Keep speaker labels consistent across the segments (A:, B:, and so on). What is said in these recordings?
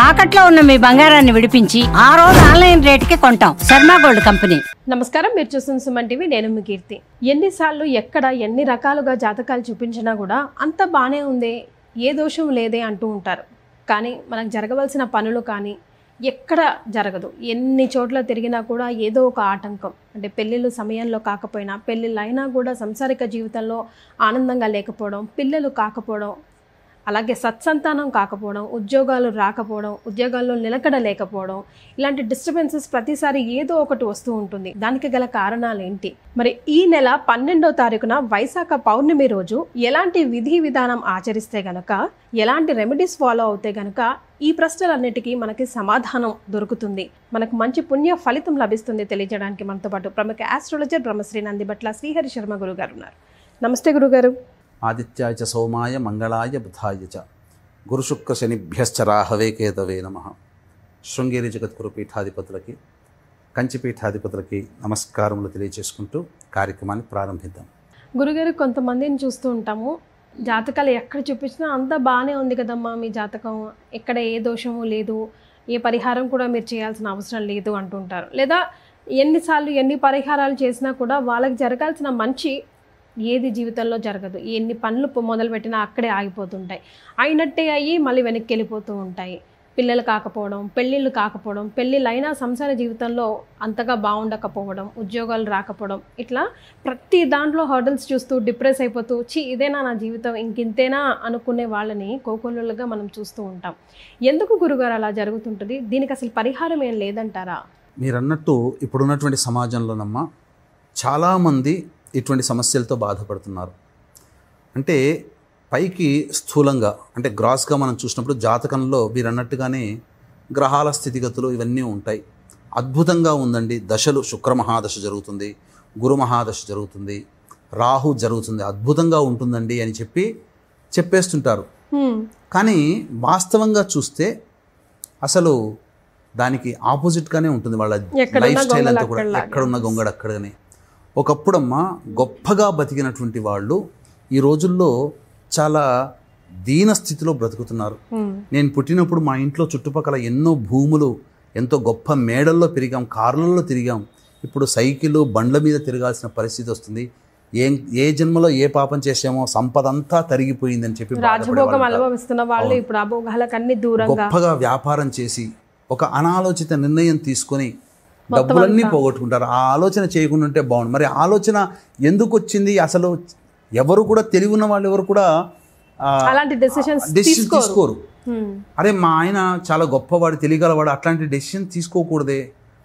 A: తాకట్లో ఉన్న మీ బంగారాన్ని విడిపించి ఆ రోజు ఆన్లైన్ రేటుకి కొంటాం. Sharma gold company.
B: నమస్కారం, మీరు చూస్తున్న సుమన్ టీవీ. నేను మీ కీర్తి. ఎన్నిసార్లు ఎక్కడ ఎన్ని రకాలుగా జాతకాలు చూపించినా కూడా అంత బాగానే ఉందే, ఏ దోషం లేదే అంటూ ఉంటారు. కానీ మనకు జరగవలసిన పనులు కానీ ఎక్కడ జరగదు. ఎన్ని చోట్ల తిరిగినా కూడా ఏదో ఒక ఆటంకం. అంటే పెళ్ళిళ్ళు సమయంలో కాకపోయినా, పెళ్ళిళ్ళు అయినా కూడా సంసారిక జీవితంలో ఆనందంగా లేకపోవడం, పిల్లలు కాకపోవడం, అలాగే సత్సంతానం కాకపోవడం, ఉద్యోగాలు రాకపోవడం, ఉద్యోగాల్లో నిలకడ లేకపోవడం, ఇలాంటి డిస్టర్బెన్సెస్ ప్రతిసారి ఏదో ఒకటి వస్తూ ఉంటుంది. దానికి గల కారణాలు ఏంటి? మరి ఈ నెల 12వ తారీఖున వైశాఖ పౌర్ణమి రోజు ఎలాంటి విధి విధానం ఆచరిస్తే గనక, ఎలాంటి రెమెడీస్ ఫాలో అవుతే గనక ఈ ప్రశ్నలన్నిటికీ మనకి సమాధానం దొరుకుతుంది, మనకు మంచి పుణ్య ఫలితం లభిస్తుంది తెలియజేయడానికి మనతో పాటు ప్రముఖ ఆస్ట్రాలజర్ బ్రహ్మశ్రీ నందిబట్ల శ్రీహరి శర్మ గురుగారు ఉన్నారు. నమస్తే గురుగారు.
C: ఆదిత్యాయ చ సోమాయ మంగళాయ బుధాయ చ గురుశుక్ర శనిభ్యశ్చ రాహవే కేతవే నమః. శృంగేరి జగద్గురు పీఠాధిపతులకి, కంచి పీఠాధిపతులకి నమస్కారములు తెలియజేసుకుంటూ కార్యక్రమాన్ని ప్రారంభిద్దాం.
B: గురుగారు, కొంతమందిని చూస్తూ ఉంటాము, జాతకాలు ఎక్కడ చూపించినా అంతా బాగానే ఉంది కదమ్మా మీ జాతకం, ఎక్కడ ఏ దోషము లేదు, ఏ పరిహారం కూడా మీరు చేయాల్సిన అవసరం లేదు అంటుంటారు. లేదా ఎన్నిసార్లు ఎన్ని పరిహారాలు చేసినా కూడా వాళ్ళకి జరగాల్సిన మంచి ఏది జీవితంలో జరగదు. ఎన్ని పనులు మొదలుపెట్టినా అక్కడే ఆగిపోతుంటాయి, అయినట్టే అయ్యి మళ్ళీ వెనక్కి వెళ్ళిపోతూ ఉంటాయి. పిల్లలు కాకపోవడం, పెళ్ళిళ్ళు కాకపోవడం, పెళ్ళిళ్ళు అయినా సంసార జీవితంలో అంతగా బాగుండకపోవడం, ఉద్యోగాలు రాకపోవడం, ఇట్లా ప్రతి దాంట్లో హర్డల్స్ చూస్తూ డిప్రెస్ అయిపోతూ ఇదేనా నా జీవితం, ఇంకింతేనా అనుకునే వాళ్ళని కోకొల్లుగా మనం చూస్తూ ఉంటాం. ఎందుకు గురుగారు అలా జరుగుతుంటుంది? దీనికి అసలు పరిహారం ఏం లేదంటారా?
C: మీరు అన్నట్టు ఇప్పుడున్నటువంటి సమాజంలోనమ్మా చాలామంది ఇటువంటి సమస్యలతో బాధపడుతున్నారు. అంటే పైకి స్థూలంగా, అంటే గ్రాస్గా మనం చూసినప్పుడు జాతకంలో మీరు అన్నట్టుగానే గ్రహాల స్థితిగతులు ఇవన్నీ ఉంటాయి. అద్భుతంగా ఉందండి, దశలు శుక్ర మహాదశ జరుగుతుంది, గురు మహాదశ జరుగుతుంది, రాహు జరుగుతుంది, అద్భుతంగా ఉంటుందండి అని చెప్పేస్తుంటారు. కానీ వాస్తవంగా చూస్తే అసలు దానికి ఆపోజిట్గానే ఉంటుంది. వాళ్ళ లైఫ్ స్టైల్ అంతా కూడా ఎక్కడున్న గొంగడు అక్కడనే. ఒకప్పుడమ్మా గొప్పగా బతికినటువంటి వాళ్ళు ఈ రోజుల్లో చాలా దీన స్థితిలో బ్రతుకుతున్నారు. నేను పుట్టినప్పుడు మా ఇంట్లో చుట్టుపక్కల ఎన్నో భూములు, ఎంతో గొప్ప మేడల్లో పెరిగాం, కార్లలో తిరిగాం. ఇప్పుడు సైకిల్ బండ్ల మీద తిరగాల్సిన పరిస్థితి వస్తుంది. ఏ జన్మలో ఏ పాపం చేసామో సంపద అంతా తరిగిపోయిందని చెప్పి గొప్పగా వ్యాపారం చేసి ఒక అనాలోచిత నిర్ణయం తీసుకొని డబ్బులన్నీ పోగొట్టుకుంటారు. ఆ ఆలోచన చేయకుండా ఉంటే బాగుండు. మరి ఆలోచన ఎందుకు వచ్చింది? అసలు ఎవరు కూడా తెలివి ఉన్న వాళ్ళు ఎవరు కూడా డెసిషన్ తీసుకోరు. అరే మా ఆయన చాలా గొప్పవాడు, తెలియగలవాడు, అట్లాంటి డెసిషన్ తీసుకోకూడదే,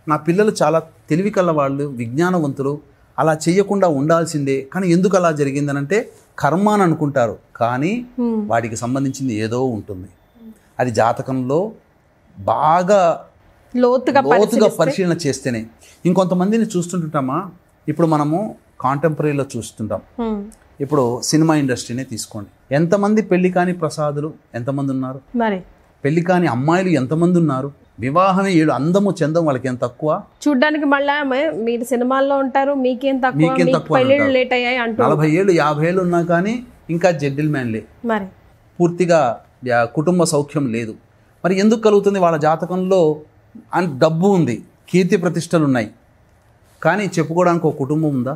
C: నా పిల్లలు చాలా తెలివి కలవాళ్ళు, విజ్ఞానవంతులు, అలా చేయకుండా ఉండాల్సిందే. కానీ ఎందుకు అలా జరిగిందనంటే కర్మ అని అనుకుంటారు. కానీ వాటికి సంబంధించింది ఏదో ఉంటుంది. అది జాతకంలో బాగా లోతుగా పరిశీలన చేస్తేనే. ఇంకొంతమందిని చూస్తుంటామా, ఇప్పుడు మనము కాంటెంపరీలో చూస్తుంటాం. ఇప్పుడు సినిమా ఇండస్ట్రీనే తీసుకోండి, ఎంతమంది పెళ్లి కాని ప్రసాదులు ఎంతమంది ఉన్నారు, పెళ్లి కాని అమ్మాయిలు ఎంతమంది ఉన్నారు, వివాహమే ఏడు, అందము చందం వాళ్ళకి ఎంత తక్కువ.
B: చూడ్డానికి మళ్ళీ మీరు సినిమాల్లో ఉంటారు, మీకేం తక్కువ,
C: 40 ఏళ్ళు 50 ఏళ్ళు ఉన్నా కానీ ఇంకా జెంటిల్ మ్యాన్లే, పూర్తిగా కుటుంబ సౌఖ్యం లేదు. మరి ఎందుకు కలుగుతుంది? వాళ్ళ జాతకంలో డబ్బు ఉంది, కీర్తి ప్రతిష్టలు ఉన్నాయి, కానీ చెప్పుకోవడానికి ఒక కుటుంబం ఉందా?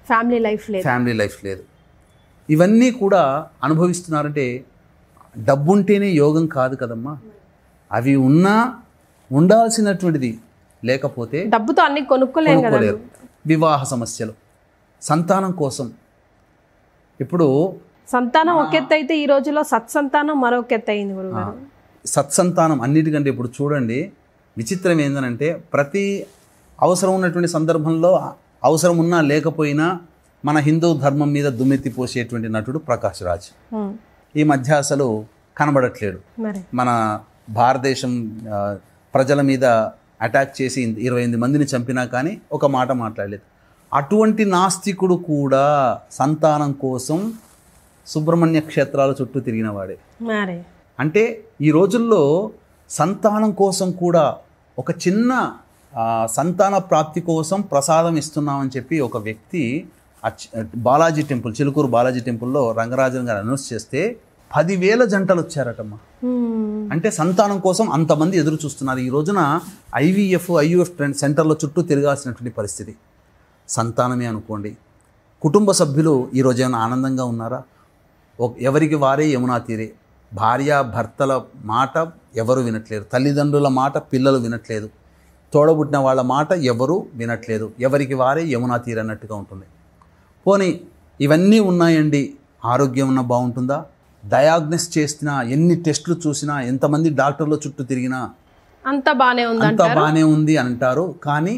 C: ఫ్యామిలీ లైఫ్ లేదు. ఇవన్నీ కూడా అనుభవిస్తున్నారంటే డబ్బు ఉంటేనే యోగం కాదు కదమ్మా. అవి ఉన్నా ఉండాల్సినటువంటిది, లేకపోతే
B: డబ్బుతో అన్ని కొనుక్కోలేరు.
C: వివాహ సమస్యలు, సంతానం కోసం. ఇప్పుడు
B: సంతానం ఒక ఎత్తు అయితే ఈ రోజుల్లో సత్సంతానం మరొక ఎత్తు అయింది గురుగారు.
C: సత్సంతానం అన్నిటికంటే ఇప్పుడు చూడండి, విచిత్రం ఏంటంటే ప్రతి అవసరం ఉన్నటువంటి సందర్భంలో, అవసరం ఉన్నా లేకపోయినా మన హిందూ ధర్మం మీద దుమ్మెత్తి పోసేటువంటి నటుడు ప్రకాష్ రాజ్ ఈ మధ్య అసలు కనబడట్లేడు. మన భారతదేశం ప్రజల మీద అటాక్ చేసి 28 మందిని చంపినా కానీ ఒక మాట మాట్లాడలేదు. అటువంటి నాస్తికుడు కూడా సంతానం కోసం సుబ్రహ్మణ్య క్షేత్రాల చుట్టూ తిరిగిన వాడే. అంటే ఈ రోజుల్లో సంతానం కోసం కూడా ఒక చిన్న సంతాన ప్రాప్తి కోసం ప్రసాదం ఇస్తున్నామని చెప్పి ఒక వ్యక్తి బాలాజీ టెంపుల్, చిలుకూరు బాలాజీ టెంపుల్లో రంగరాజన్ గారు అనౌన్స్ చేస్తే 10,000 జంటలు వచ్చారటమ్మా. అంటే సంతానం కోసం అంతమంది ఎదురు చూస్తున్నారు. ఈ రోజున IVF, IUF సెంటర్ల చుట్టూ తిరగాల్సినటువంటి పరిస్థితి. సంతానమే అనుకోండి. కుటుంబ సభ్యులు ఈరోజు ఏమైనా ఆనందంగా ఉన్నారా? ఎవరికి వారే యమునా తీరే. భార్య భర్తల మాట ఎవరు వినట్లేదు, తల్లిదండ్రుల మాట పిల్లలు వినట్లేదు, తోడబుట్టిన వాళ్ళ మాట ఎవరు వినట్లేదు, ఎవరికి వారే యమునా తీరే అన్నట్టుగా ఉంటుంది. పోనీ ఇవన్నీ ఉన్నాయండి, ఆరోగ్యం ఉన్న బాగుంటుందా? డయాగ్నోస్ చేసినా, ఎన్ని టెస్టులు చూసినా, ఎంతమంది డాక్టర్ల చుట్టూ తిరిగినా
B: అంతా బాగానే
C: ఉంది అంటారు. కానీ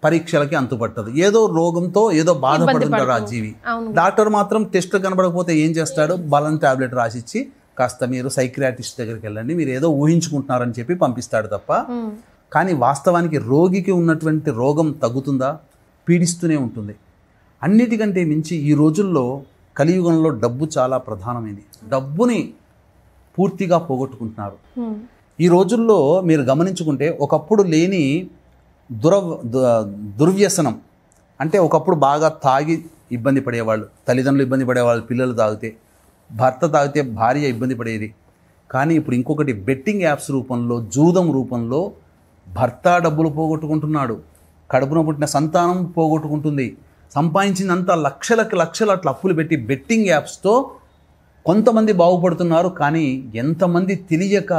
C: పరీక్షలకి అంతుపట్టదు. ఏదో రోగంతో ఏదో బాధపడుతుంటారు ఆ జీవి. డాక్టర్ మాత్రం టెస్టులు కనబడకపోతే ఏం చేస్తాడు? బలం టాబ్లెట్ రాసిచ్చి కాస్త మీరు సైక్రియాటిస్ట్ దగ్గరికి వెళ్ళండి, మీరు ఏదో ఊహించుకుంటున్నారని చెప్పి పంపిస్తాడు తప్ప. కానీ వాస్తవానికి రోగికి ఉన్నటువంటి రోగం తగ్గుతుందా? పీడిస్తూనే ఉంటుంది. అన్నిటికంటే మించి ఈ రోజుల్లో కలియుగంలో డబ్బు చాలా ప్రధానమైంది. డబ్బుని పూర్తిగా పోగొట్టుకుంటున్నారు. ఈ రోజుల్లో మీరు గమనించుకుంటే ఒకప్పుడు లేని దుర్వ్యసనం, అంటే ఒకప్పుడు బాగా తాగి ఇబ్బంది పడేవాళ్ళు, తల్లిదండ్రులు ఇబ్బంది పడేవాళ్ళు, పిల్లలు తాగితే, భర్త తాగితే భార్య ఇబ్బంది పడేది. కానీ ఇప్పుడు ఇంకొకటి బెట్టింగ్ యాప్స్ రూపంలో, జూదం రూపంలో భర్త డబ్బులు పోగొట్టుకుంటున్నాడు, కడుపున పుట్టిన సంతానం పోగొట్టుకుంటుంది, సంపాదించినంత లక్షలకు లక్షలు అట్లా అప్పులు పెట్టి బెట్టింగ్ యాప్స్తో కొంతమంది బాగుపడుతున్నారు. కానీ ఎంతమంది తెలియక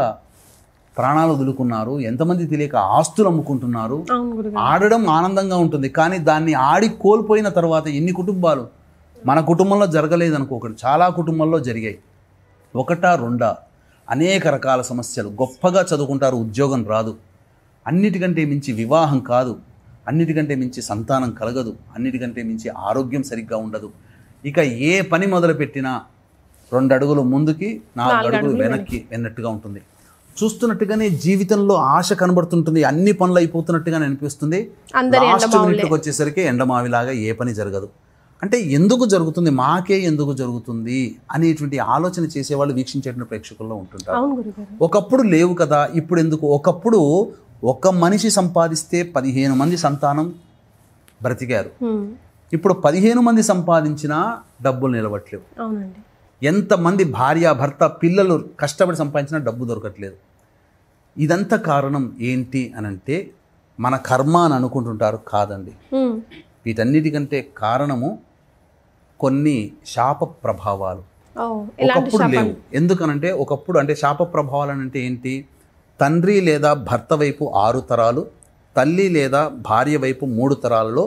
C: ప్రాణాలు వదులుకున్నారు, ఎంతమంది తెలియక ఆస్తులు అమ్ముకుంటున్నారు. ఆడడం ఆనందంగా ఉంటుంది, కానీ దాన్ని ఆడి కోల్పోయిన తర్వాత ఎన్ని కుటుంబాలు, మన కుటుంబంలో జరగలేదనుకోకండి, చాలా కుటుంబాల్లో జరిగాయి. ఒకటా రెండా, అనేక రకాల సమస్యలు. గొప్పగా చదువుకుంటారు, ఉద్యోగం రాదు, అన్నిటికంటే మించి వివాహం కాదు, అన్నిటికంటే మించి సంతానం కలగదు, అన్నిటికంటే మించి ఆరోగ్యం సరిగ్గా ఉండదు. ఇక ఏ పని మొదలుపెట్టినా 2 అడుగులు ముందుకి 4 అడుగులు వెనక్కి అన్నట్టుగా ఉంటుంది. చూస్తున్నట్టుగానే జీవితంలో ఆశ కనబడుతుంటుంది, అన్ని పనులు అయిపోతున్నట్టుగానే అనిపిస్తుంది. లాస్ట్ మినిట్కి వచ్చేసరికి ఎండమావిలాగా ఏ పని జరగదు. అంటే ఎందుకు జరుగుతుంది, మాకే ఎందుకు జరుగుతుంది అనేటువంటి ఆలోచన చేసేవాళ్ళు వీక్షించేటువంటి ప్రేక్షకుల్లో ఉంటుంటారు. ఒకప్పుడు లేవు కదా, ఇప్పుడు ఎందుకు? ఒకప్పుడు ఒక మనిషి సంపాదిస్తే 15 మంది సంతానం బ్రతికారు. ఇప్పుడు 15 మంది సంపాదించినా డబ్బులు నిలవట్లేవు. ఎంతమంది భార్య భర్త పిల్లలు కష్టపడి సంపాదించినా డబ్బు దొరకట్లేదు. ఇదంతా కారణం ఏంటి అనంటే మన కర్మ అని అనుకుంటుంటారు. కాదండి, వీటన్నిటికంటే కారణము కొన్ని శాప ప్రభావాలు. ఒకప్పుడు లేవు. ఎందుకనంటే ఒకప్పుడు అంటే శాప ప్రభావాలు అంటే ఏంటి? తండ్రి లేదా భర్త వైపు 6 తరాలు, తల్లి లేదా భార్య వైపు 3 తరాలలో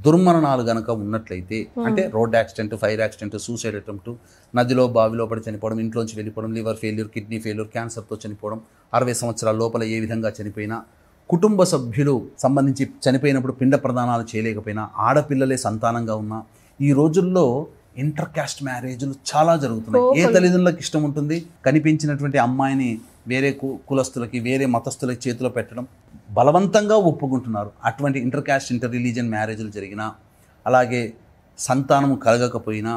C: దుర్మరణాలు గనక ఉన్నట్లయితే, అంటే road accident, fire accident, suicide attempt, నదిలో బావిలో పడి చనిపోవడం, ఇంట్లోంచి వెళ్ళిపోవడం, లివర్ ఫెయిల్యూర్, కిడ్నీ ఫెయిల్యూర్, క్యాన్సర్తో చనిపోవడం, 60 సంవత్సరాల లోపల ఏ విధంగా చనిపోయినా, కుటుంబ సభ్యులు సంబంధించి చనిపోయినప్పుడు పిండ ప్రదానాలు చేయలేకపోయినా, ఆడపిల్లలే సంతానంగా ఉన్నా, ఈ రోజుల్లో ఇంటర్ క్యాస్ట్ మ్యారేజ్లు చాలా జరుగుతున్నాయి. ఏ తల్లిదండ్రులకు ఇష్టం ఉంటుంది కనిపించినటువంటి అమ్మాయిని వేరే కులస్తులకి, వేరే మతస్థులకి చేతిలో పెట్టడం? బలవంతంగా ఒప్పుకుంటున్నారు. అటువంటి ఇంటర్ క్యాస్ట్, ఇంటర్ రిలీజియన్ మ్యారేజ్లు జరిగినా, అలాగే సంతానం కలగకపోయినా,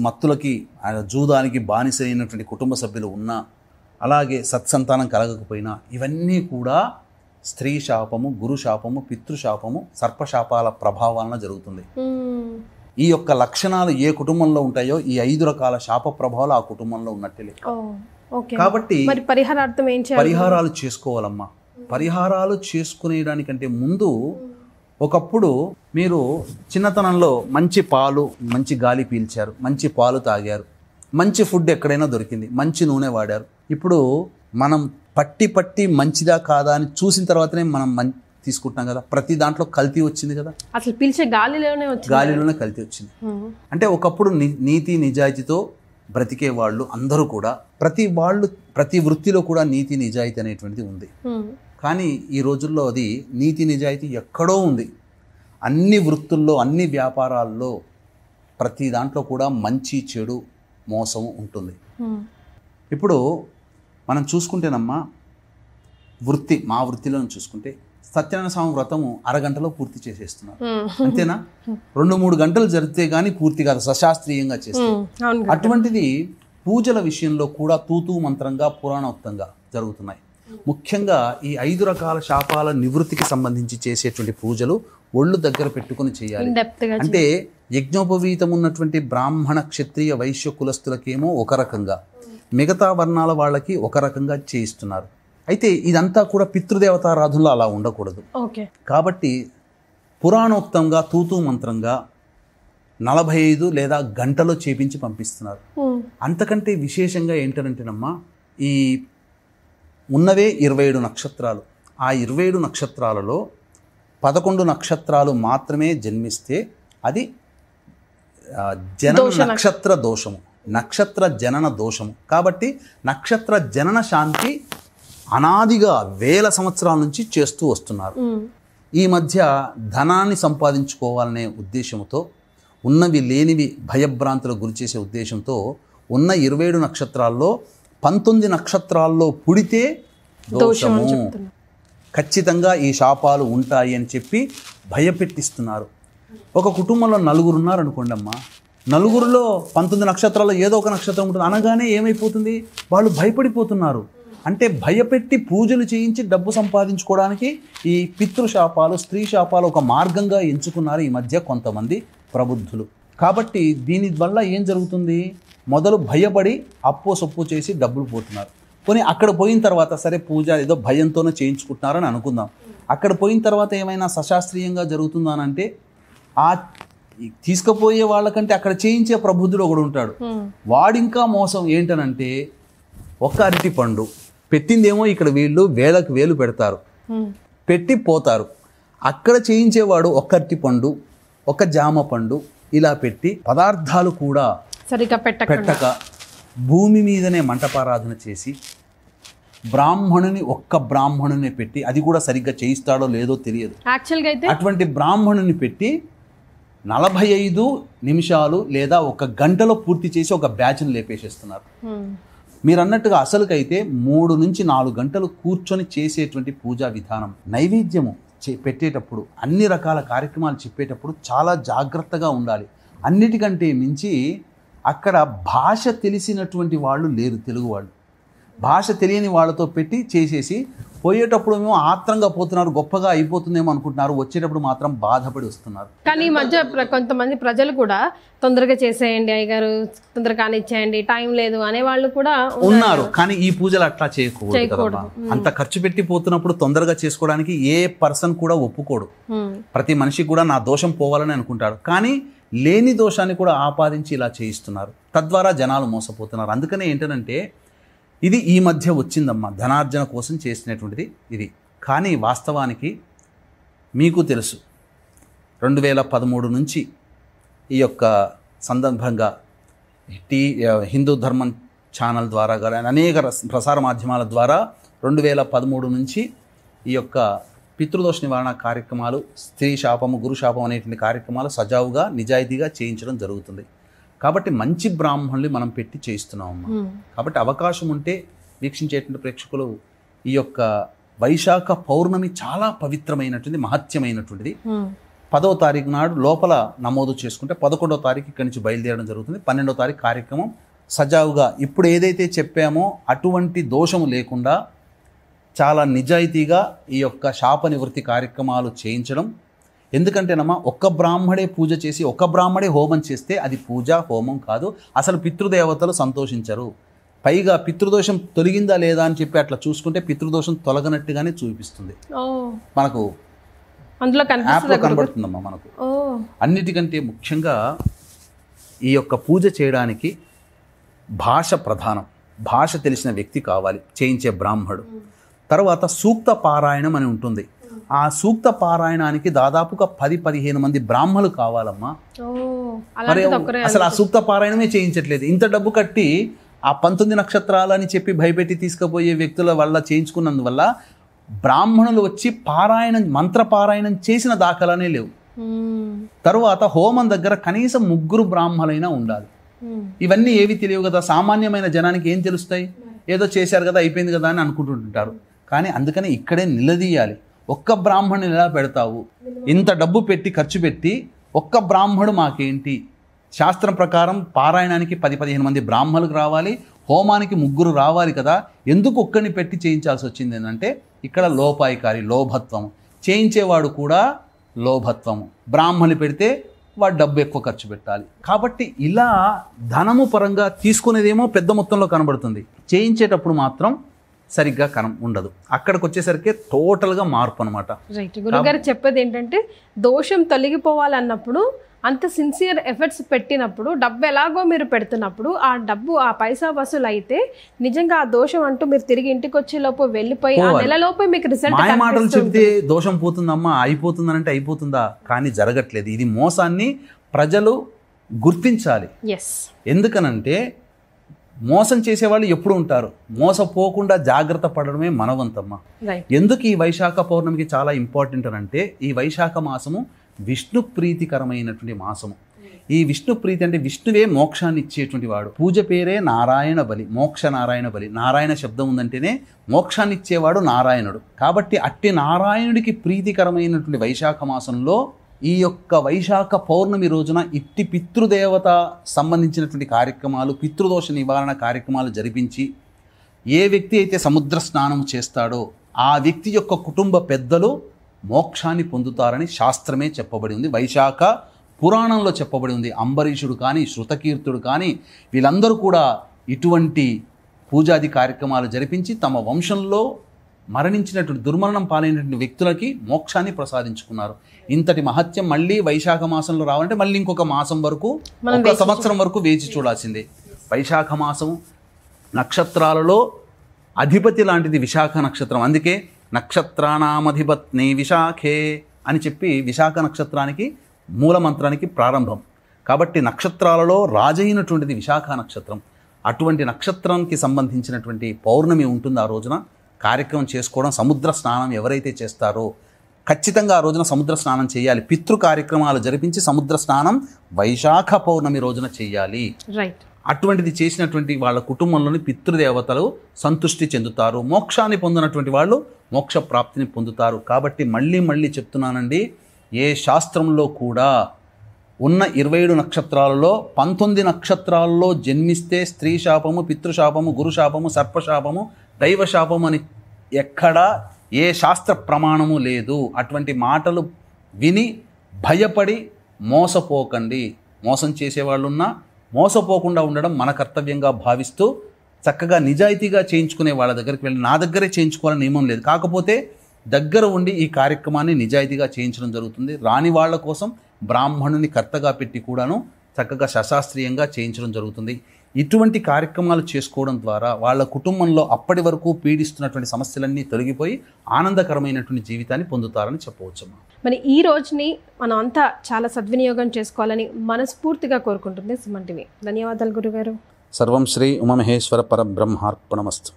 C: మత్తులకి జూదానికి బానిసైనటువంటి కుటుంబ సభ్యులు ఉన్నా, అలాగే సత్సంతానం కలగకపోయినా, ఇవన్నీ కూడా స్త్రీ శాపము, గురు శాపము, పితృశాపము, సర్పశాపాల ప్రభావాలన జరుగుతుంది. ఈ యొక్క లక్షణాలు ఏ కుటుంబంలో ఉంటాయో ఈ 5 రకాల శాప ప్రభావాలు ఆ కుటుంబంలో ఉన్నట్టే. కాబట్టి పరిహారాలు చేసుకోవాలమ్మా. పరిహారాలు చేసుకునేదానికంటే ముందు, ఒకప్పుడు మీరు చిన్నతనంలో మంచి పాలు, మంచి గాలి పీల్చారు, మంచి పాలు తాగారు, మంచి ఫుడ్ ఎక్కడైనా దొరికింది, మంచి నూనె వాడారు. ఇప్పుడు మనం పట్టి మంచిదా కాదా అని చూసిన తర్వాతనే మనం తీసుకుంటున్నాం కదా. ప్రతి దాంట్లో కల్తీ వచ్చింది కదా,
B: అసలు పీల్చే
C: గాలిలోనే కల్తీ వచ్చింది. అంటే ఒకప్పుడు నీతి నిజాయితీతో బ్రతికే వాళ్ళు అందరూ కూడా, ప్రతి వృత్తిలో కూడా నీతి నిజాయితీ అనేటువంటిది ఉంది. కానీ ఈ రోజుల్లో అది నీతి నిజాయితీ ఎక్కడో ఉంది. అన్ని వృత్తుల్లో, అన్ని వ్యాపారాల్లో, ప్రతి దాంట్లో కూడా మంచి చెడు మోసం ఉంటుంది. ఇప్పుడు మనం చూసుకుంటేనమ్మా, మా వృత్తిలో చూసుకుంటే సత్యనారాయణ స్వామి వ్రతము అరగంటలో పూర్తి చేసేస్తున్నారు. అంతేనా? 2-3 గంటలు జరిగితే కానీ పూర్తి కాదు, సశాస్త్రీయంగా చేస్తారు. అటువంటిది పూజల విషయంలో కూడా తూతూ మంత్రంగా, పురాణోక్తంగా జరుగుతున్నాయి. ముఖ్యంగా ఈ 5 రకాల శాపాల నివృత్తికి సంబంధించి చేసేటువంటి పూజలు ఒళ్ళు దగ్గర పెట్టుకుని చేయాలి. అంటే యజ్ఞోపవీతం ఉన్నటువంటి బ్రాహ్మణ క్షత్రియ వైశ్య కులస్తులకేమో ఒక రకంగా, మిగతా వర్ణాల వాళ్ళకి ఒక రకంగా చేయిస్తున్నారు. అయితే ఇదంతా కూడా పితృదేవతారాధనలో అలా ఉండకూడదు.
B: ఓకే.
C: కాబట్టి పురాణోక్తంగా తూతూ మంత్రంగా 45 లేదా గంటలో చేపించి పంపిస్తున్నారు. అంతకంటే విశేషంగా ఏంటంటేనమ్మా, ఈ ఉన్నవే 27 నక్షత్రాలు. ఆ 27 నక్షత్రాలలో 11 నక్షత్రాలు మాత్రమే జన్మిస్తే అది జనన నక్షత్ర దోషము, నక్షత్ర జనన దోషము. కాబట్టి నక్షత్ర జనన శాంతి అనాదిగా 1000 సంవత్సరాల నుంచి చేస్తూ వస్తున్నారు. ఈ మధ్య ధనాన్ని సంపాదించుకోవాలనే ఉద్దేశంతో, ఉన్నవి లేనివి భయభ్రాంతులకు గురి చేసే ఉద్దేశంతో ఉన్న 27 నక్షత్రాల్లో 19 నక్షత్రాల్లో పుడితే దోషము, ఖచ్చితంగా ఈ శాపాలు ఉంటాయి అని చెప్పి భయపెట్టిస్తున్నారు. ఒక కుటుంబంలో 4 ఉన్నారనుకోండి అమ్మా, 4లో 19 నక్షత్రాల్లో ఏదో ఒక నక్షత్రం ఉంటుంది అనగానే ఏమైపోతుంది, వాళ్ళు భయపడిపోతున్నారు. అంటే భయపెట్టి పూజలు చేయించి డబ్బు సంపాదించుకోవడానికి ఈ పితృశాపాలు, స్త్రీ శాపాలు ఒక మార్గంగా ఎంచుకున్నారు ఈ మధ్య కొంతమంది ప్రబుద్ధులు. కాబట్టి దీనివల్ల ఏం జరుగుతుంది, మొదలు భయపడి అప్పు సొప్పు చేసి డబ్బులు పోతున్నారు. పోనీ అక్కడ పోయిన తర్వాత సరే పూజ ఏదో భయంతోనే చేయించుకుంటున్నారని అనుకుందాం. అక్కడ పోయిన తర్వాత ఏమైనా సశాస్త్రీయంగా జరుగుతుందా అని అంటే, ఆ తీసుకుపోయే వాళ్ళకంటే అక్కడ చేయించే ప్రబుద్ధుడు ఒకడు ఉంటాడు. వాడింకా మోసం ఏంటనంటే, ఒక్క అరటి పండు పెట్టిందేమో ఇక్కడ వీళ్ళు వేలకు వేలు పెడతారు, పెట్టి పోతారు. అక్కడ చేయించేవాడు ఒక్క అరటి పండు, ఒక జామ పండు ఇలా పెట్టి పదార్థాలు కూడా
B: సరిగా పెట్టక
C: భూమి మీదనే మంటపారాధన చేసి ఒక్క బ్రాహ్మణుని పెట్టి, అది కూడా సరిగ్గా చేయిస్తాడో లేదో తెలియదు,
B: యాక్చువల్గా అయితే
C: అటువంటి బ్రాహ్మణుని పెట్టి 45 నిమిషాలు లేదా 1 గంటలో పూర్తి చేసి ఒక బ్యాచ్ని లేపేసేస్తున్నారు. మీరు అన్నట్టుగా అసలుకైతే 3 నుంచి 4 గంటలు కూర్చొని చేసేటువంటి పూజా విధానం, నైవేద్యము పెట్టేటప్పుడు, అన్ని రకాల కార్యక్రమాలు చెప్పేటప్పుడు చాలా జాగ్రత్తగా ఉండాలి. అన్నిటికంటే మించి అక్కడ భాష తెలిసినటువంటి వాళ్ళు లేరు, తెలుగు వాళ్ళు. భాష తెలియని వాళ్ళతో పెట్టి చేసేసి పోయేటప్పుడు మేము ఆత్రంగా పోతున్నారు, గొప్పగా అయిపోతుందేమో అనుకుంటున్నారు, వచ్చేటప్పుడు మాత్రం బాధపడి వస్తున్నారు.
B: కానీ ఈ మధ్య కొంతమంది ప్రజలు కూడా తొందరగా చేసేయండి అయ్యగారు, తొందరగా కానిచ్చేయండి, టైం లేదు అనే వాళ్ళు కూడా
C: ఉన్నారు. కానీ ఈ పూజలు అట్లా చేయకూడదు. అంత ఖర్చు పెట్టి పోతున్నప్పుడు తొందరగా చేసుకోవడానికి ఏ పర్సన్ కూడా ఒప్పుకోడు. ప్రతి మనిషి కూడా నా దోషం పోవాలని అనుకుంటాడు. కానీ లేని దోషాన్ని కూడా ఆపాదించి ఇలా చేయిస్తున్నారు. తద్వారా జనాలు మోసపోతున్నారు. అందుకనే ఏంటంటే, ఇది ఈ మధ్య వచ్చిందమ్మా, ధనార్జన కోసం చేసినటువంటిది ఇది. కానీ వాస్తవానికి మీకు తెలుసు, 2013 నుంచి ఈ యొక్క సందర్భంగా హిందూ ధర్మం ఛానల్ ద్వారా కానీ అనేక ప్రసార మాధ్యమాల ద్వారా 2013 నుంచి ఈ యొక్క పితృదోష నివారణ కార్యక్రమాలు, స్త్రీ శాపము, గురు శాపం అనేటువంటి కార్యక్రమాలు సజావుగా నిజాయితీగా చేయించడం జరుగుతుంది. కాబట్టి మంచి బ్రాహ్మణుల్ని మనం పెట్టి చేయిస్తున్నామమ్మా. కాబట్టి అవకాశం ఉంటే వీక్షించేటువంటి ప్రేక్షకులు, ఈ యొక్క వైశాఖ పౌర్ణమి చాలా పవిత్రమైనటువంటి, మహత్యమైనటువంటిది. 10వ తారీఖు నాడు లోపల నమోదు చేసుకుంటే 11వ తారీఖు ఇక్కడి నుంచి బయలుదేరడం జరుగుతుంది. 12వ తారీఖు కార్యక్రమం సజావుగా ఇప్పుడు ఏదైతే చెప్పామో అటువంటి దోషము లేకుండా చాలా నిజాయితీగా ఈ యొక్క శాప నివృత్తి కార్యక్రమాలు చేయించడం. ఎందుకంటేనమ్మా, ఒక్క బ్రాహ్మడే పూజ చేసి ఒక్క బ్రాహ్మడే హోమం చేస్తే అది పూజ, హోమం కాదు. అసలు పితృదేవతలు సంతోషించరు. పైగా పితృదోషం తొలగిందా లేదా అని చెప్పి అట్లా చూసుకుంటే పితృదోషం తొలగనట్టుగానే చూపిస్తుంది. మనకు
B: అందులో
C: కనబడుతుందమ్మా. మనకు అన్నిటికంటే ముఖ్యంగా ఈ యొక్క పూజ చేయడానికి భాష ప్రధానం. భాష తెలిసిన వ్యక్తి కావాలి చేయించే బ్రాహ్మడు. తర్వాత సూక్త పారాయణం అని ఉంటుంది. ఆ సూక్త పారాయణానికి దాదాపుగా 10-15 మంది బ్రాహ్మలు కావాలమ్మా. మరి అసలు ఆ సూక్త పారాయణమే చేయించట్లేదు. ఇంత డబ్బు కట్టి ఆ 19 నక్షత్రాలని చెప్పి భయపెట్టి తీసుకుపోయే వ్యక్తుల వల్ల చేయించుకున్నందువల్ల బ్రాహ్మణులు వచ్చి పారాయణం, మంత్ర పారాయణం చేసిన దాఖలానే లేవు. తరువాత హోమం దగ్గర కనీసం 3 బ్రాహ్మలైనా ఉండాలి. ఇవన్నీ ఏవి తెలియవు కదా, సామాన్యమైన జనానికి ఏం తెలుస్తాయి? ఏదో చేశారు కదా, అయిపోయింది కదా అని అనుకుంటుంటారు. కానీ అందుకని ఇక్కడే నిలదీయాలి. ఒక్క బ్రాహ్మణుని ఎలా పెడతావు? ఇంత డబ్బు పెట్టి ఖర్చు పెట్టి ఒక్క బ్రాహ్మడు మాకేంటి? శాస్త్రం ప్రకారం పారాయణానికి 10-15 మంది బ్రాహ్మణులకు రావాలి, హోమానికి 3 రావాలి కదా. ఎందుకు ఒక్కడిని పెట్టి చేయించాల్సి వచ్చింది ఏంటంటే, ఇక్కడ లోపాయికారి, లోభత్వము. చేయించేవాడు కూడా లోభత్వము. బ్రాహ్మణులు పెడితే వాడు డబ్బు ఎక్కువ ఖర్చు పెట్టాలి. కాబట్టి ఇలా ధనము పరంగా తీసుకునేదేమో పెద్ద మొత్తంలో కనబడుతుంది, చేయించేటప్పుడు మాత్రం సరిగ్గా ఉండదు. అక్కడికి వచ్చేసరికి టోటల్గా మార్పు అనమాట.
B: రైట్. గురుగారు చెప్పేది ఏంటంటే దోషం తొలగిపోవాలన్నప్పుడు అంత సిన్సియర్ ఎఫర్ట్స్ పెట్టినప్పుడు డబ్బు ఎలాగో మీరు పెడుతున్నప్పుడు ఆ డబ్బు ఆ పైసా వసూలు అయితే నిజంగా ఆ దోషం అంటూ మీరు తిరిగి ఇంటికి వచ్చే లోపు వెళ్ళిపోయి ఆ నెలలోపే మీకు రిజల్ట్
C: మాయ మాటలు చెప్తే దోషం పోతుందమ్మా, అయిపోతుందనంటే అయిపోతుందా? కానీ జరగట్లేదు. ఇది మోసాన్ని ప్రజలు గుర్తించాలి. ఎందుకనంటే మోసం చేసేవాళ్ళు ఎప్పుడు ఉంటారు, మోసపోకుండా జాగ్రత్త పడడమే మనవంతమ్మ. ఎందుకు ఈ వైశాఖ పౌర్ణమికి చాలా ఇంపార్టెంట్ అని అంటే ఈ వైశాఖ మాసము విష్ణు ప్రీతికరమైనటువంటి మాసము. ఈ విష్ణు ప్రీతి అంటే విష్ణువే మోక్షాన్ని ఇచ్చేటువంటి వాడు. పూజ పేరే నారాయణ బలి, మోక్ష నారాయణ బలి. నారాయణ శబ్దం ఉందంటేనే మోక్షాన్ని ఇచ్చేవాడు నారాయణుడు. కాబట్టి అట్టి నారాయణుడికి ప్రీతికరమైనటువంటి వైశాఖ మాసంలో ఈ యొక్క వైశాఖ పౌర్ణమి రోజున ఇట్టి పితృదేవత సంబంధించినటువంటి కార్యక్రమాలు, పితృదోష నివారణ కార్యక్రమాలు జరిపించి ఏ వ్యక్తి అయితే సముద్ర స్నానం చేస్తాడో ఆ వ్యక్తి యొక్క కుటుంబ పెద్దలు మోక్షాన్ని పొందుతారని శాస్త్రమే చెప్పబడి ఉంది. వైశాఖ పురాణంలో చెప్పబడి ఉంది. అంబరీషుడు కానీ, శృతకీర్తుడు కానీ వీళ్ళందరూ కూడా ఇటువంటి పూజాది కార్యక్రమాలు జరిపించి తమ వంశంలో మరణించినటువంటి దుర్మరణం పాలైనటువంటి వ్యక్తులకి మోక్షాన్ని ప్రసాదించుకున్నారు. ఇంతటి మహత్యం మళ్ళీ వైశాఖ మాసంలో రావాలంటే మళ్ళీ ఇంకొక మాసం వరకు, ఒక సంవత్సరం వరకు వేచి చూడాల్సిందే. వైశాఖ మాసం నక్షత్రాలలో అధిపతి లాంటిది విశాఖ నక్షత్రం. అందుకే నక్షత్రానామధిపత్ని విశాఖే అని చెప్పి విశాఖ నక్షత్రానికి మూల మంత్రానికి ప్రారంభం. కాబట్టి నక్షత్రాలలో రాజైనటువంటిది విశాఖ నక్షత్రం. అటువంటి నక్షత్రానికి సంబంధించినటువంటి పౌర్ణమి ఉంటుంది. ఆ రోజున కార్యక్రమం చేసుకోవడం, సముద్ర స్నానం ఎవరైతే చేస్తారో ఖచ్చితంగా ఆ రోజున సముద్ర స్నానం చేయాలి. పితృ కార్యక్రమాలు జరిపించి సముద్ర స్నానం వైశాఖ పౌర్ణమి రోజున చేయాలి.
B: రైట్.
C: అటువంటిది చేసినటువంటి వాళ్ళ కుటుంబంలోని పితృదేవతలు సంతుష్టి చెందుతారు. మోక్షాన్ని పొందినటువంటి వాళ్ళు మోక్ష ప్రాప్తిని పొందుతారు. కాబట్టి మళ్ళీ మళ్ళీ చెప్తున్నానండి, ఏ శాస్త్రంలో కూడా ఉన్న 27 నక్షత్రాలలో 19 నక్షత్రాల్లో జన్మిస్తే స్త్రీ శాపము, పితృశాపము, గురుశాపము, సర్పశాపము, దైవశాపము అని ఎక్కడా ఏ శాస్త్ర ప్రమాణము లేదు. అటువంటి మాటలు విని భయపడి మోసపోకండి. మోసం చేసేవాళ్ళున్నా మోసపోకుండా ఉండడం మన కర్తవ్యంగా భావిస్తూ చక్కగా నిజాయితీగా చేయించుకునే వాళ్ళ దగ్గరికి వెళ్ళి నా దగ్గరే చేయించుకోవాలని నియమం లేదు. కాకపోతే దగ్గర ఉండి ఈ కార్యక్రమాన్ని నిజాయితీగా చేయించడం జరుగుతుంది. రాని వాళ్ళ కోసం బ్రాహ్మణుని కర్తగా పెట్టి కూడాను చక్కగా శశాస్త్రీయంగా చేయించడం జరుగుతుంది. ఇటువంటి కార్యక్రమాలు చేసుకోవడం ద్వారా వాళ్ళ కుటుంబంలో అప్పటి వరకు పీడిస్తున్నటువంటి సమస్యలన్నీ తొలగిపోయి ఆనందకరమైనటువంటి జీవితాన్ని పొందుతారని చెప్పవచ్చమ్మా.
B: మరి ఈ రోజుని మనం అంతా చాలా సద్వినియోగం చేసుకోవాలని మనస్ఫూర్తిగా కోరుకుంటుంది సుమన్ టీవీ. ధన్యవాదాలు గురుగారు.
C: సర్వం శ్రీ ఉమామహేశ్వర పరబ్రహ్మార్పణమస్తు.